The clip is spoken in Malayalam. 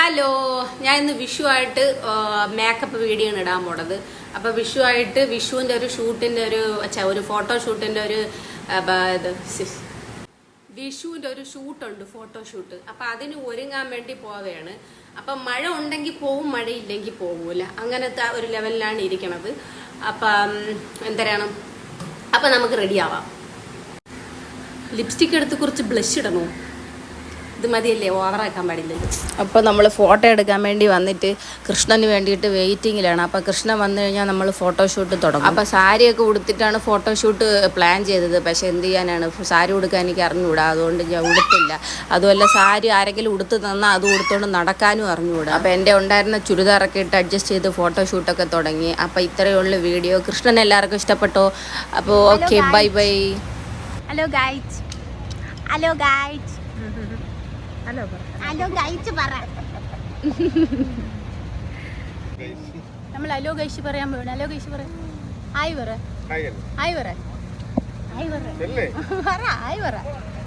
ഹലോ, ഞാൻ ഇന്ന് വിഷുവായിട്ട് മേക്കപ്പ് വീഡിയോ ആണ് ഇടാൻ പോണത്. അപ്പോൾ വിഷുവായിട്ട് വിഷുവിൻ്റെ ഒരു ഷൂട്ടിൻ്റെ ഒരു ഫോട്ടോഷൂട്ടിൻ്റെ വിഷുവിൻ്റെ ഒരു ഷൂട്ടുണ്ട്, ഫോട്ടോഷൂട്ട്. അപ്പം അതിന് ഒരുങ്ങാൻ വേണ്ടി പോവുകയാണ്. അപ്പം മഴ ഉണ്ടെങ്കിൽ പോവും, മഴയില്ലെങ്കിൽ പോകൂല, അങ്ങനത്തെ ഒരു ലെവലിലാണ് ഇരിക്കണത്. അപ്പം എന്തരാണ്, അപ്പം നമുക്ക് റെഡിയാവാം. ലിപ്സ്റ്റിക് എടുത്ത് കുറച്ച് ബ്ലഷ് ഇടണോ? ഇത് മതിയല്ലേ, ഓവറാക്കാൻ പാടില്ലല്ലോ. അപ്പോൾ നമ്മൾ ഫോട്ടോ എടുക്കാൻ വേണ്ടി വന്നിട്ട് കൃഷ്ണന് വേണ്ടിയിട്ട് വെയിറ്റിങ്ങിലാണ്. അപ്പോൾ കൃഷ്ണൻ വന്നു കഴിഞ്ഞാൽ നമ്മൾ ഫോട്ടോഷൂട്ട് തുടങ്ങും. അപ്പോൾ സാരിയൊക്കെ ഉടുത്തിട്ടാണ് ഫോട്ടോഷൂട്ട് പ്ലാൻ ചെയ്തത്. പക്ഷേ എന്ത് ചെയ്യാനാണ്, സാരി ഉടുക്കാൻ എനിക്ക് അറിഞ്ഞുകൂടാ, അതുകൊണ്ട് ഞാൻ ഉടുത്തില്ല. അതുമല്ല, സാരി ആരെങ്കിലും ഉടുത്ത് തന്നാൽ അത് ഉടുത്തോണ്ട് നടക്കാനും അറിഞ്ഞുകൂടാ. അപ്പോൾ എൻ്റെ ഉണ്ടായിരുന്ന ചുരിദാറൊക്കെ ഇട്ട് അഡ്ജസ്റ്റ് ചെയ്ത് ഫോട്ടോഷൂട്ടൊക്കെ തുടങ്ങി. അപ്പോൾ ഇത്രയേ ഉള്ളൂ വീഡിയോ. കൃഷ്ണൻ എല്ലാവർക്കും ഇഷ്ടപ്പെട്ടോ? അപ്പോൾ okay, bye bye. Hello guys, hello guys, hello guys പറ. നമ്മൾ ഹലോ ഗൈസ് പറയാൻ പോവാണ്. ഹലോ ഗൈസ് പറ. ഹായ് പറ, ഹായ് പറ, ഹായ് പറ, ഹായ് പറ.